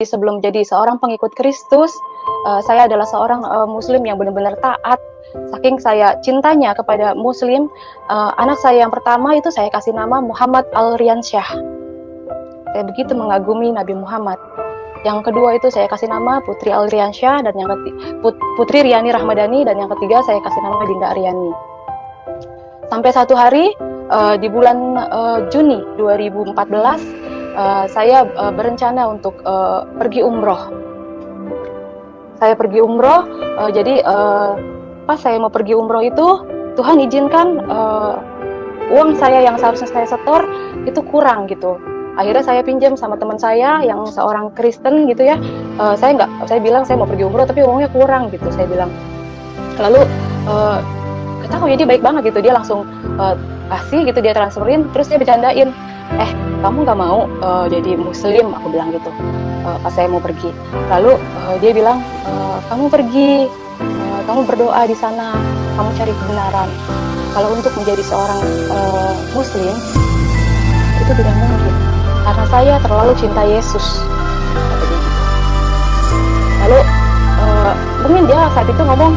Sebelum jadi seorang pengikut Kristus, saya adalah seorang Muslim yang benar-benar taat. Saking saya cintanya kepada Muslim, anak saya yang pertama itu saya kasih nama Muhammad Al-Riansyah. Saya begitu mengagumi Nabi Muhammad. Yang kedua itu saya kasih nama Putri Al-Riansyah, dan yang Putri Riani Rahmadani, dan yang ketiga saya kasih nama Dinda Aryani. Sampai satu hari di bulan Juni 2014, saya berencana untuk pergi umroh. Saya pergi umroh, jadi pas saya mau pergi umroh itu, Tuhan izinkan uang saya yang seharusnya saya setor itu kurang gitu. Akhirnya saya pinjam sama teman saya yang seorang Kristen gitu ya. Saya bilang saya mau pergi umroh tapi uangnya kurang gitu, saya bilang. Lalu gak tahu ya, dia baik banget gitu, dia langsung kasih gitu, dia transferin, terus dia bercandain, kamu gak mau jadi Muslim, aku bilang gitu pas saya mau pergi. Lalu dia bilang, kamu pergi, kamu berdoa di sana, kamu cari kebenaran. Kalau untuk menjadi seorang Muslim itu tidak mungkin, karena saya terlalu cinta Yesus. Lalu mungkin dia saat itu ngomong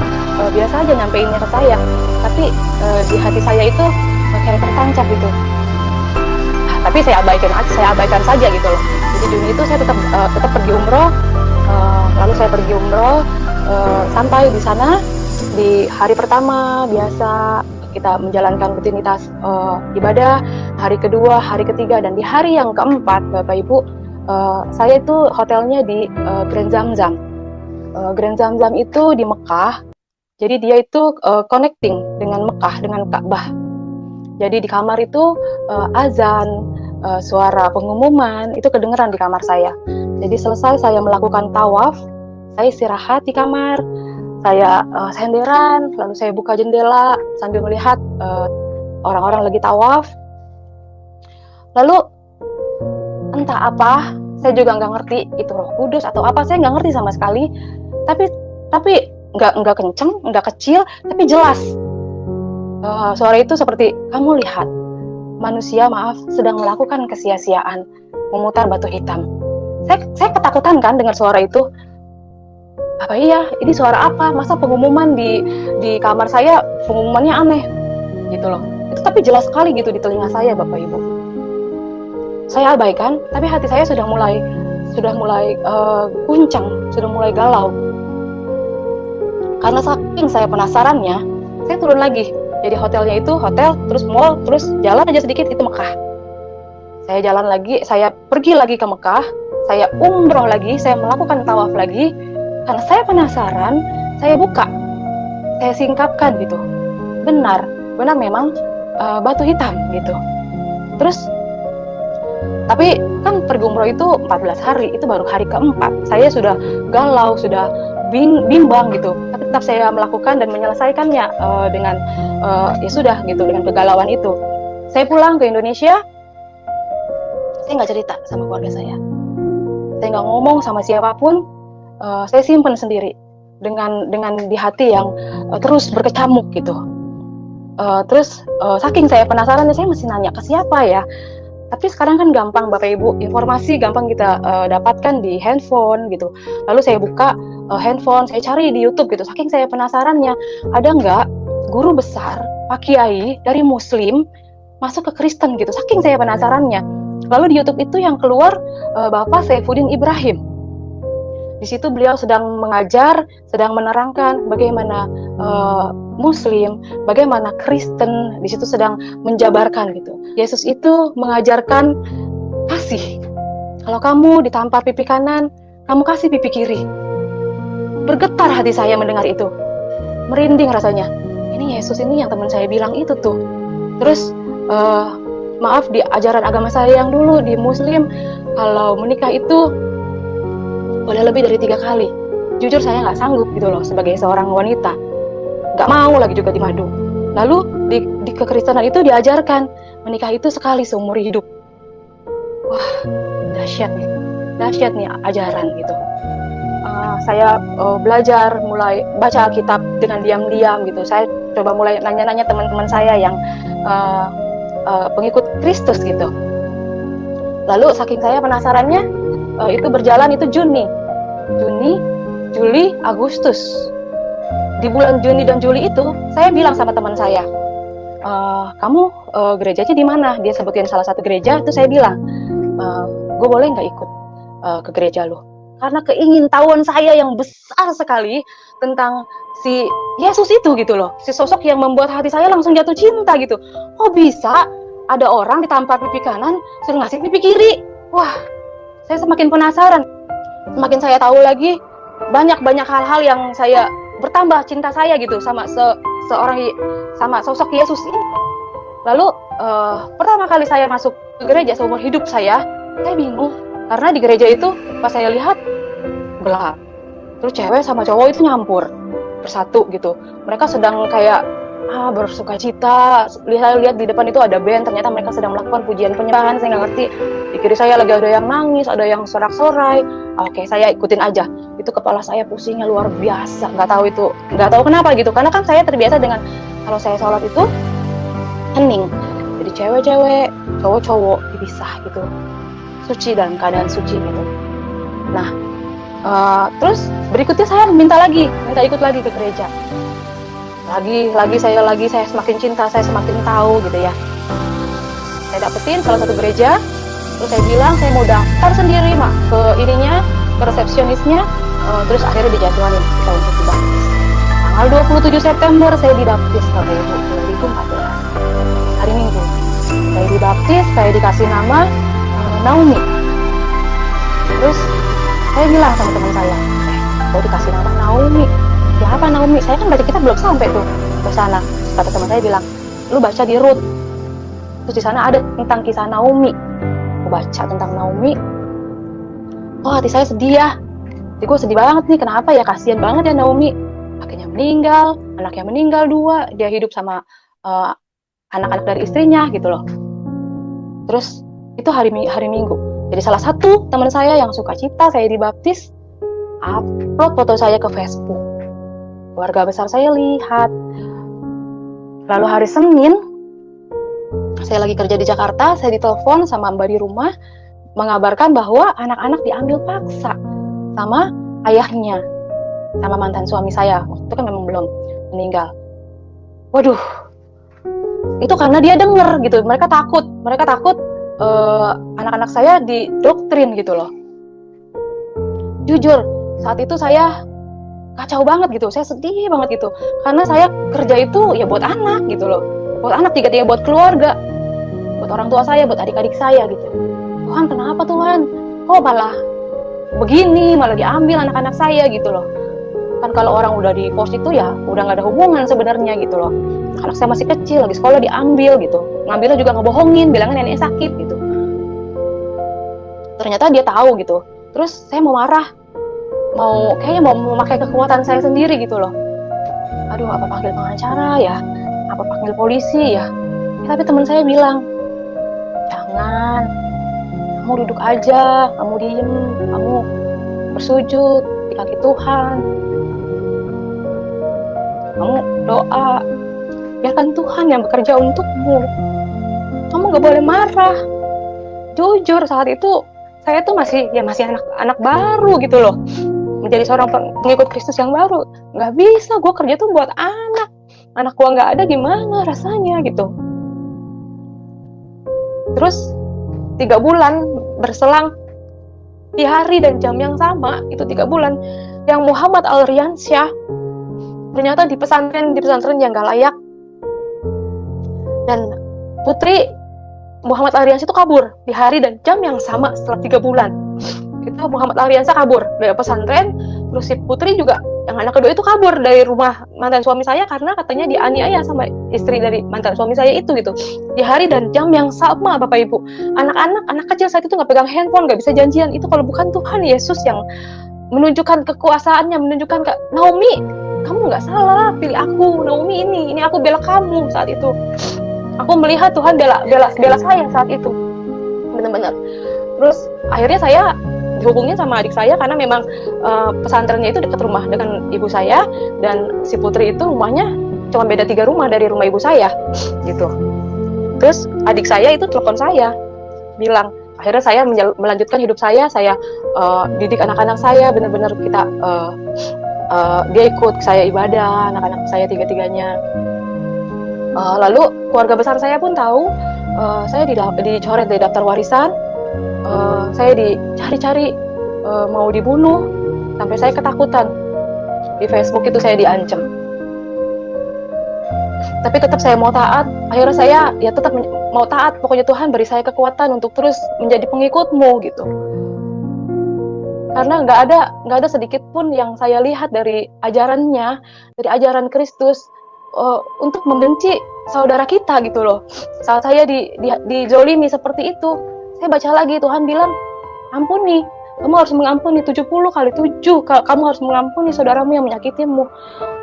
biasa aja nyampeinnya ke saya, tapi di hati saya itu kayak tertancap gitu. Tapi saya abaikan saja gitu loh. Jadi Juni itu saya tetap pergi umroh. Lalu saya pergi umroh, sampai di sana di hari pertama biasa kita menjalankan rutinitas ibadah. Hari kedua, hari ketiga, dan di hari yang keempat, Bapak Ibu, saya itu hotelnya di Grand Zamzam. Grand Zamzam itu di Mekah. Jadi dia itu connecting dengan Mekah, dengan Ka'bah. Jadi di kamar itu azan, suara pengumuman itu kedengeran di kamar saya. Jadi selesai saya melakukan tawaf, saya istirahat di kamar, saya senderan, lalu saya buka jendela sambil melihat orang-orang lagi tawaf. Lalu entah apa, saya juga nggak ngerti itu Roh Kudus atau apa, saya nggak ngerti sama sekali. Tapi nggak kenceng, nggak kecil, tapi jelas. Suara itu seperti, kamu lihat, manusia sedang melakukan kesia-siaan, memutar batu hitam. Saya ketakutan kan dengar suara itu. Apa iya? Ini suara apa? Masa pengumuman di kamar saya, pengumumannya aneh gitu loh. Itu tapi jelas sekali gitu di telinga saya, Bapak Ibu. Saya abaikan, tapi hati saya sudah mulai guncang, sudah mulai galau. Karena saking saya penasarannya, saya turun lagi. Jadi hotelnya itu hotel, terus mall, terus jalan aja sedikit itu Mekah. Saya jalan lagi, saya pergi lagi ke Mekah, saya umroh lagi, saya melakukan tawaf lagi. Karena saya penasaran, saya buka, saya singkapkan gitu. Benar memang batu hitam gitu. Terus, tapi kan pergi umroh itu 14 hari, itu baru hari keempat. Saya sudah galau, sudah bimbang gitu, tapi tetap saya melakukan dan menyelesaikannya dengan ya sudah gitu, dengan kegalauan itu. Saya pulang ke Indonesia, saya nggak cerita sama keluarga saya nggak ngomong sama siapapun, saya simpen sendiri dengan di hati yang terus berkecamuk gitu. Terus saking saya penasaran, saya mesti nanya ke siapa ya. Tapi sekarang kan gampang Bapak Ibu, informasi gampang kita dapatkan di handphone gitu. Lalu saya buka handphone, saya cari di YouTube gitu. Saking saya penasarannya, ada nggak guru besar, Pak Kiai dari Muslim masuk ke Kristen gitu. Saking saya penasarannya. Lalu di YouTube itu yang keluar Bapak Saifuddin Ibrahim. Di situ beliau sedang mengajar, sedang menerangkan bagaimana Muslim, bagaimana Kristen, di situ sedang menjabarkan gitu. Yesus itu mengajarkan kasih. Kalau kamu ditampar pipi kanan, kamu kasih pipi kiri. Bergetar hati saya mendengar itu. Merinding rasanya. Ini Yesus ini yang teman saya bilang itu tuh. Terus maaf, di ajaran agama saya yang dulu di Muslim, kalau menikah itu boleh lebih dari 3 kali. Jujur saya nggak sanggup gitu loh sebagai seorang wanita. Nggak mau lagi juga dimadu. Lalu di kekristenan itu diajarkan menikah itu sekali seumur hidup. Wah, dahsyat nih ajaran gitu. Saya belajar, mulai baca Alkitab dengan diam-diam gitu. Saya coba mulai nanya-nanya teman-teman saya yang pengikut Kristus gitu. Lalu saking saya penasarannya, itu berjalan itu Juni, Juli, Agustus. Di bulan Juni dan Juli itu saya bilang sama teman saya, kamu gerejanya di mana? Dia sebutin salah satu gereja. Itu saya bilang, gue boleh nggak ikut ke gereja lo? Karena keingintahuan saya yang besar sekali tentang si Yesus itu gitu loh, si sosok yang membuat hati saya langsung jatuh cinta gitu. Kok bisa ada orang ditampar pipi kanan suruh ngasih pipi kiri? Wah, saya semakin penasaran. Semakin saya tahu lagi, banyak hal-hal yang saya bertambah cinta saya gitu sama sama sosok Yesus ini. Lalu pertama kali saya masuk ke gereja seumur hidup saya bingung karena di gereja itu pas saya lihat gelap, terus cewek sama cowok itu nyampur bersatu gitu. Mereka sedang kayak bersuka cita. Lihat di depan itu ada band, ternyata mereka sedang melakukan pujian penyembahan. Saya nggak ngerti, di kiri saya lagi ada yang nangis, ada yang sorak-sorai. Oke, saya ikutin aja. Itu kepala saya pusingnya luar biasa, nggak tahu kenapa gitu, karena kan saya terbiasa dengan kalau saya sholat itu hening, jadi cewek-cewek, cowok-cowok dipisah gitu, suci dalam keadaan suci gitu. Nah, terus berikutnya saya minta ikut lagi ke gereja. Lagi saya semakin cinta, saya semakin tahu gitu ya. Saya dapetin salah satu gereja, terus saya bilang saya mau daftar sendiri ke ke resepsionisnya, terus akhirnya dijadwalin kita untuk dibaptis. Tanggal 27 September saya dibaptis Bapak Ibu 2014. Hari Minggu. Saya dibaptis, saya dikasih nama Naomi. Terus saya bilang sama teman saya, mau dikasih nama Naomi. Siapa Naomi? Saya kan baca kitab belum sampai tuh ke sana. Kata teman saya bilang, lu baca di Rut. Terus di sana ada tentang kisah Naomi. Aku baca tentang Naomi. Oh, hati saya sedih ya. Jadi gue sedih banget nih, kenapa ya, kasihan banget ya Naomi. Akhirnya meninggal, anaknya meninggal 2, dia hidup sama anak-anak dari istrinya gitu loh. Terus itu hari Minggu. Jadi salah satu teman saya yang suka cita saya dibaptis, upload foto saya ke Facebook. Keluarga besar saya lihat. Lalu hari Senin, saya lagi kerja di Jakarta, saya ditelepon sama mbak di rumah, mengabarkan bahwa anak-anak diambil paksa sama ayahnya, sama mantan suami saya. Waktu itu kan memang belum meninggal. Waduh, itu karena dia denger gitu, mereka takut anak-anak saya didoktrin gitu loh. Jujur, saat itu saya kacau banget gitu, saya sedih banget gitu, karena saya kerja itu ya buat anak gitu loh, buat anak, tiga buat keluarga, buat orang tua saya, buat adik-adik saya gitu. Tuhan, kenapa Tuhan? Kok malah begini, malah diambil anak-anak saya gitu loh. Kan kalau orang udah di pos itu ya udah nggak ada hubungan sebenarnya gitu loh. Anak saya masih kecil, lagi sekolah diambil gitu. Ngambilnya juga ngebohongin, bilangnya neneknya sakit gitu. Ternyata dia tahu gitu. Terus saya mau marah, kayaknya mau memakai kekuatan saya sendiri gitu loh. Aduh, apa panggil pengacara ya? Apa panggil polisi ya? Tapi teman saya bilang, jangan. Kamu duduk aja, kamu diem, kamu bersujud di kaki Tuhan. Kamu doa, biarkan Tuhan yang bekerja untukmu. Kamu gak boleh marah. Jujur saat itu saya tuh masih anak baru gitu loh, menjadi seorang pengikut Kristus yang baru. Gak bisa, gue kerja tuh buat anak gue gak ada, gimana rasanya gitu. Terus 3 bulan berselang, di hari dan jam yang sama, itu 3 bulan, yang Muhammad Al-Riansyah ternyata di pesantren yang gak layak, dan putri Muhammad Al-Riansyah itu kabur di hari dan jam yang sama setelah 3 bulan. Itu Muhammad Al-Riansyah kabur dari pesantren, terus si putri juga, yang anak kedua itu kabur dari rumah mantan suami saya karena katanya dianiaya sama istri dari mantan suami saya itu gitu. Di hari dan jam yang sama Bapak Ibu. Anak kecil saat itu nggak pegang handphone, nggak bisa janjian. Itu kalau bukan Tuhan Yesus yang menunjukkan kekuasaannya, menunjukkan ke Naomi, kamu nggak salah, pilih aku, Naomi ini aku bela kamu saat itu. Aku melihat Tuhan bela saya saat itu, benar-benar. Terus akhirnya saya dihubungin sama adik saya karena memang pesantrennya itu dekat rumah dengan ibu saya, dan si putri itu rumahnya cuma beda 3 rumah dari rumah ibu saya gitu. Terus adik saya itu telepon saya bilang, akhirnya saya melanjutkan hidup saya didik anak-anak saya, benar-benar kita dia ikut saya ibadah, anak-anak saya tiga-tiganya. Lalu keluarga besar saya pun tahu saya dicoret dari daftar warisan, saya dicari-cari mau dibunuh, sampai saya ketakutan. Di Facebook itu saya diancam. Tapi tetap saya mau taat. Akhirnya saya ya tetap mau taat. Pokoknya Tuhan beri saya kekuatan untuk terus menjadi pengikut-Mu gitu. Karena nggak ada sedikit pun yang saya lihat dari ajarannya, dari ajaran Kristus untuk membenci saudara kita gitu loh. Saat saya dijolimi seperti itu, saya baca lagi Tuhan bilang, ampuni. Kamu harus mengampuni 70 kali 7. Kamu harus mengampuni saudaramu yang menyakitimu.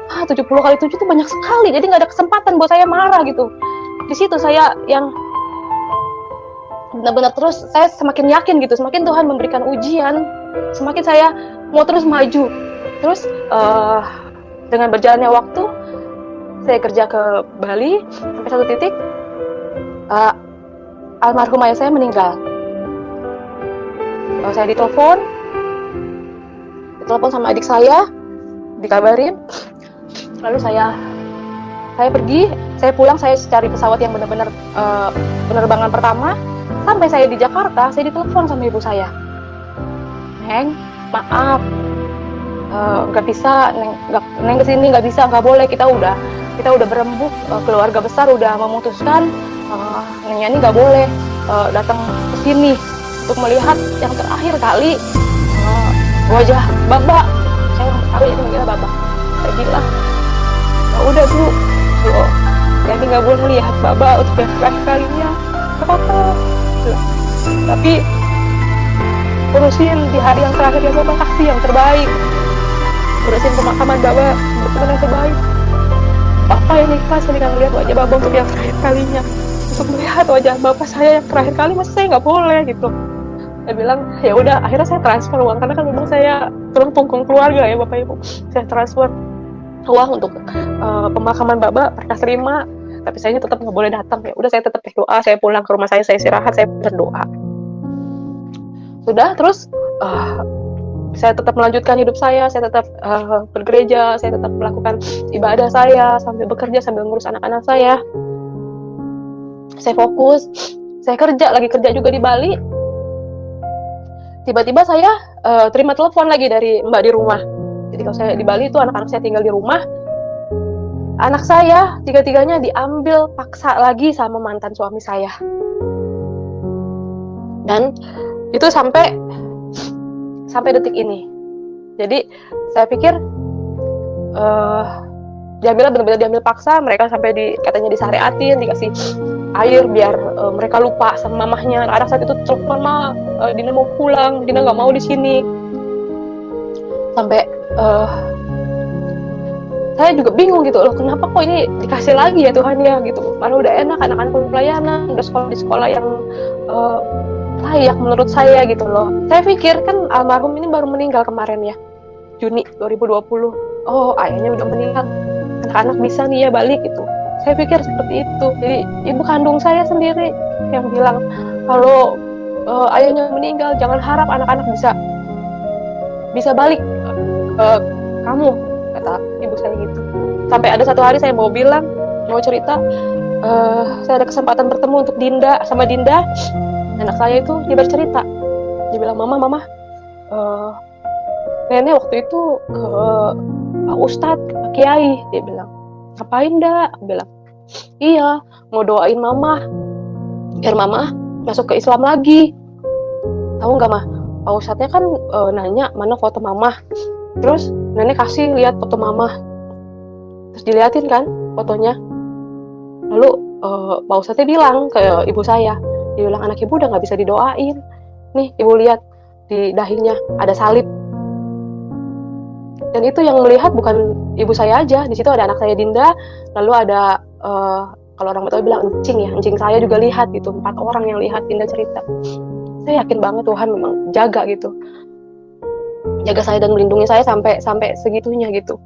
70 kali 7 itu banyak sekali. Jadi nggak ada kesempatan buat saya marah gitu. Di situ saya yang benar-benar terus saya semakin yakin gitu. Semakin Tuhan memberikan ujian, semakin saya mau terus maju. Terus dengan berjalannya waktu, saya kerja ke Bali sampai satu titik almarhum ayah saya meninggal. Saya ditelepon sama adik saya, dikabarin. Lalu saya pergi, saya pulang, saya cari pesawat yang benar-benar penerbangan pertama. Sampai saya di Jakarta, saya ditelepon sama ibu saya. Neng, maaf, nggak bisa, Neng kesini nggak bisa, nggak boleh. Kita udah berembuk, keluarga besar udah memutuskan Neng Yani nggak boleh datang ke sini untuk melihat yang terakhir kali wajah Baba. Saya tahu itu manggilnya Baba. Saya bilang, ya udah Bu, Yani nggak boleh melihat Baba untuk yang terakhir kalinya. Apa-apa. Tapi urusin di hari yang terakhir ya Baba, kasih yang terbaik. Urusin pemakaman Baba betul yang terbaik. Papa yang ikhlas ketika melihat wajah Baba untuk yang terakhir kalinya. Untuk melihat wajah Bapak saya yang terakhir kali, masa saya nggak boleh gitu. Saya bilang, ya udah, akhirnya saya transfer uang karena kan memang saya tulang punggung keluarga ya Bapak Ibu. Saya transfer uang untuk pemakaman Baba, mereka terima, tapi saya tetap nggak boleh datang. Ya udah, saya tetap berdoa, saya pulang ke rumah saya istirahat, saya berdoa. Sudah, terus saya tetap melanjutkan hidup saya tetap bergereja, saya tetap melakukan ibadah saya, sambil bekerja, sambil ngurus anak-anak saya. Saya fokus, saya kerja juga di Bali. Tiba-tiba saya terima telepon lagi dari Mbak di rumah. Jadi kalau saya di Bali itu anak-anak saya tinggal di rumah. Anak saya tiga-tiganya diambil paksa lagi sama mantan suami saya. Dan itu sampai detik ini. Jadi saya pikir benar-benar diambil paksa. Mereka sampai katanya disyariatin, dikasih air biar mereka lupa sama mamahnya. Anak saat itu telepon, Ma, Dina mau pulang, Dina nggak mau di sini. Sampai saya juga bingung gitu loh, kenapa kok ini dikasih lagi ya Tuhan ya gitu. Malah udah enak, anak-anak pelayanan, udah sekolah di sekolah yang layak menurut saya gitu loh. Saya pikir kan almarhum ini baru meninggal kemarin ya, Juni 2020. Oh, ayahnya udah meninggal, anak-anak bisa nih ya balik gitu. Saya pikir seperti itu. Jadi ibu kandung saya sendiri yang bilang kalau ayahnya meninggal, jangan harap anak-anak bisa balik ke kamu, kata ibu saya gitu. Sampai ada satu hari saya mau cerita, saya ada kesempatan bertemu untuk Dinda, anak saya itu. Dia bercerita, dia bilang, mama, nenek waktu itu ke Pak Ustadz, ke Pak Kiai. Dia bilang, ngapain dah? Aku bilang, iya, mau doain mama biar mama masuk ke Islam lagi. Tahu nggak mah, Pak Ustadznya kan nanya mana foto mama. Terus nenek kasih lihat foto mama, terus diliatin kan fotonya. Lalu Pak Ustadznya bilang ke ibu saya, dia bilang, anak ibu udah nggak bisa didoain. Nih ibu lihat di dahinya ada salib. Dan itu yang melihat bukan ibu saya aja, di situ ada anak saya Dinda, lalu ada kalau orang Betawi bilang encing saya juga lihat gitu, 4 orang yang lihat. Dinda cerita. Saya yakin banget Tuhan memang jaga gitu, jaga saya dan melindungi saya sampai segitunya gitu.